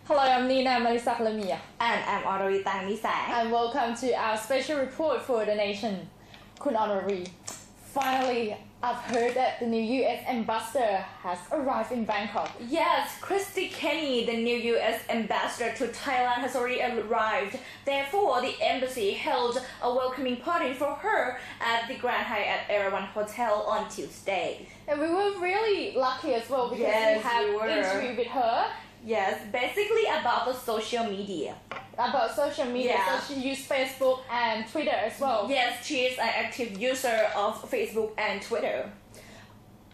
Hello, I'm Nina Marisak Lamia. And I'm Honorary Tang Nisang. And welcome to our special report for the nation. Kun Honorary, finally, I've heard that the new US ambassador has arrived in Bangkok. Yes, Kristie Kenney, the new US ambassador to Thailand, has already arrived. Therefore, the embassy held a welcoming party for her at the Grand Hyatt Erawan Hotel on Tuesday. And we were really lucky as well because we had an interview with her. Yes, basically about the social media. About social media, yeah. So she used Facebook and Twitter as well. Yes, she is an active user of Facebook and Twitter.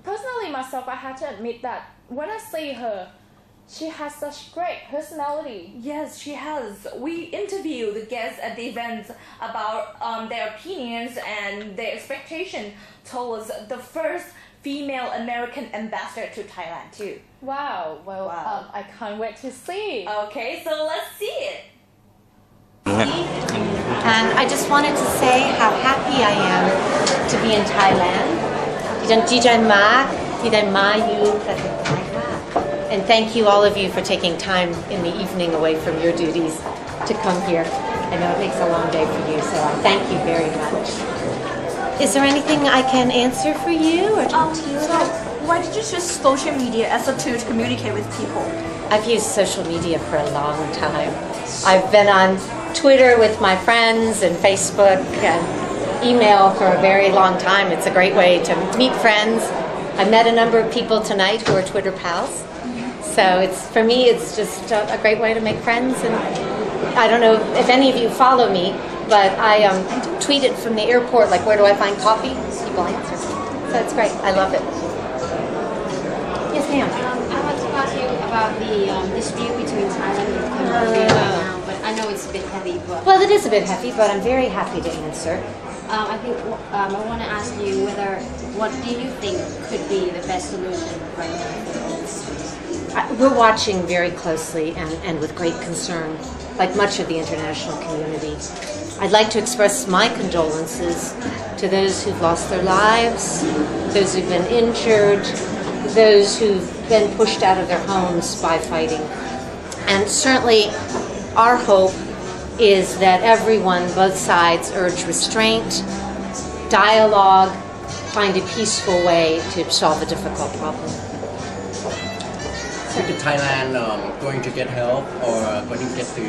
Personally, myself, I had to admit that when I see her, she has such great personality. Yes, she has. We interviewed the guests at the event about their opinions and their expectation towards the first female American ambassador to Thailand too. Wow. Well, wow. I can't wait to see. Okay, so let's see it. And I just wanted to say how happy I am to be in Thailand. ดิฉันดีใจมากที่ได้มาอยู่ประเทศไทยค่ะ And thank you all of you for taking time in the evening away from your duties to come here. I know it makes a long day for you, so I thank you very much. Is there anything I can answer for you or talk to you about? Why did you choose social media as a tool to communicate with people? I've used social media for a long time. I've been on Twitter with my friends and Facebook and email for a very long time. It's a great way to meet friends. I met a number of people tonight who are Twitter pals. So for me, it's just a great way to make friends. And I don't know if any of you follow me, but I tweeted from the airport, like, where do I find coffee? People answer. So it's great. I love it. Yes, ma'am. I want to ask you about the dispute between Thailand and Cambodia right now, but I know it's a bit heavy. But well, it is a bit heavy, but I'm very happy to answer. I think I want to ask you what do you think could be the best solution right now? We're watching very closely and with great concern, like much of the international community. I'd like to express my condolences to those who've lost their lives, those who've been injured, those who've been pushed out of their homes by fighting. And certainly our hope is that everyone, both sides, urge restraint, dialogue, find a peaceful way to solve a difficult problem. Is Thailand going to get help or going to get the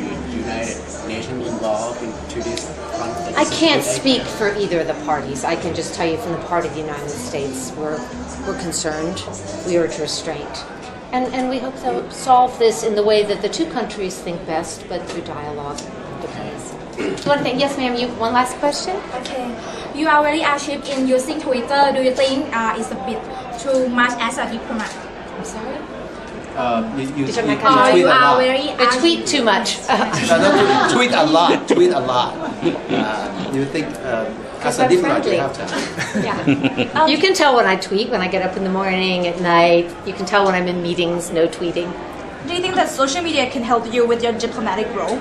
United Nations involved into this conflict? I can't speak for either of the parties. I can just tell you from the part of the United States, we're concerned. We urge restraint. And we hope they'll solve this in the way that the two countries think best, but through dialogue and diplomacy. One thing, yes ma'am, one last question? Okay. You are very active in using Twitter. Do you think it's a bit too much as a diplomat? I'm sorry? You tweet you a are lot. very I tweet too much. Tweet a lot. Tweet a lot. You think as a diplomat you have to? Yeah. You can tell when I tweet, when I get up in the morning, at night. You can tell when I'm in meetings, no tweeting. Do you think that social media can help you with your diplomatic role?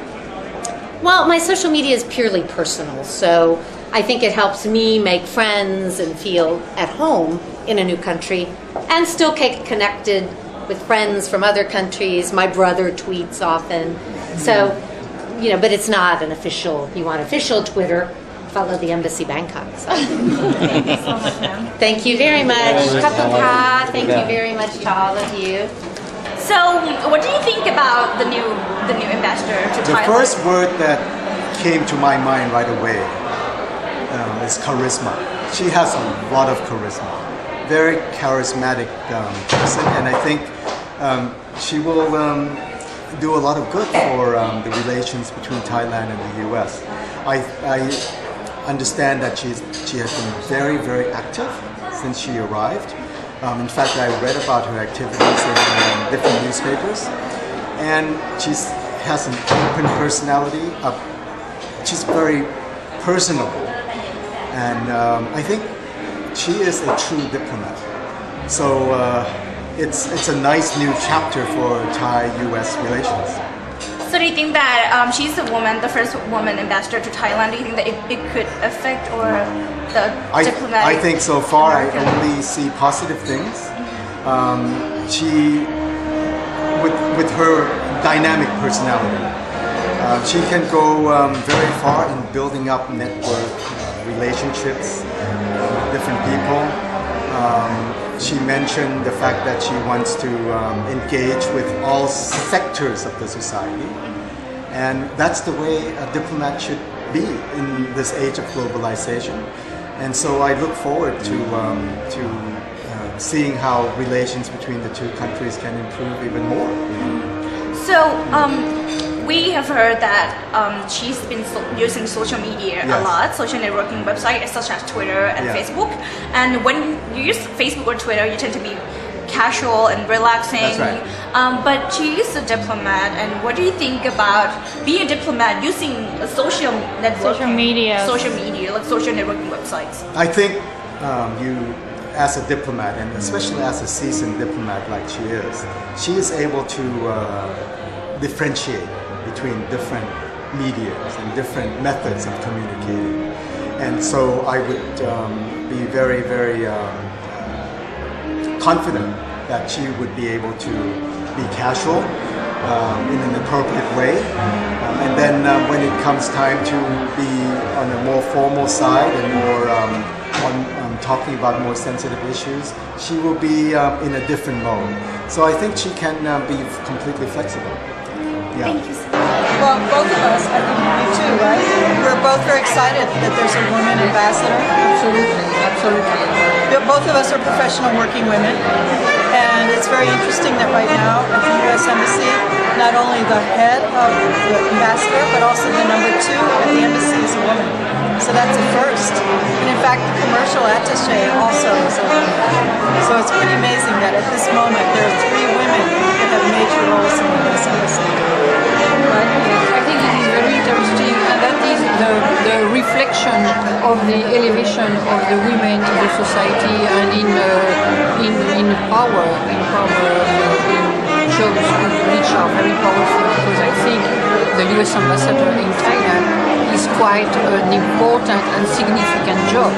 Well, my social media is purely personal, so I think it helps me make friends and feel at home in a new country and still get connected with friends from other countries. My brother tweets often. So, but it's not an official, you want official Twitter, follow the Embassy Bangkok. So. Thank you so much, ma'am. Thank you very much. Kapapa. Thank you very much to all of you. So, what do you think about the new ambassador to Thailand? The first word that came to my mind right away is charisma. She has a lot of charisma. Very charismatic person, and I think she will do a lot of good for the relations between Thailand and the U.S. I understand that she has been very, very active since she arrived. In fact, I read about her activities in different newspapers, and she has an open personality. She's very personable, and I think she is a true diplomat. So it's a nice new chapter for Thai-U.S. relations. So do you think that she's the first woman ambassador to Thailand? Do you think that it could affect or the diplomatic? I think so far I only see positive things. She, with her dynamic personality. She can go very far in building up network relationships with different people. She mentioned the fact that she wants to engage with all sectors of the society, and that's the way a diplomat should be in this age of globalization. And so I look forward to seeing how relations between the two countries can improve even more. So, we have heard that she's been using social media a Yes. lot, social networking websites such as Twitter and Yeah. Facebook. And when you use Facebook or Twitter, you tend to be casual and relaxing. That's right. But she is a diplomat, and what do you think about being a diplomat using a social networking, social media, like social networking websites? I think you, as a diplomat, and especially as a seasoned diplomat like she is able to differentiate between different medias and different methods of communicating. And so I would be very, very confident that she would be able to be casual in an appropriate way. And then when it comes time to be on a more formal side and more talking about more sensitive issues, she will be in a different mode. So I think she can be completely flexible. Yeah. Thank you. Well, both of us, I think you too, right? We're both very excited that there's a woman ambassador. Absolutely, absolutely. Both of us are professional working women, and it's very interesting that right now at the U.S. Embassy, not only the head of the ambassador, but also the number 2 at the embassy is a woman. So that's a first. And in fact, the commercial attaché also is a woman. So it's pretty amazing that at this moment there are 3 women that have major roles in the U.S. Embassy. Right? I think it is very interesting, and that is the reflection of the elevation of the women in the society and in power, in jobs which are very powerful. Because I think the U.S. ambassador in Thailand is quite an important and significant job.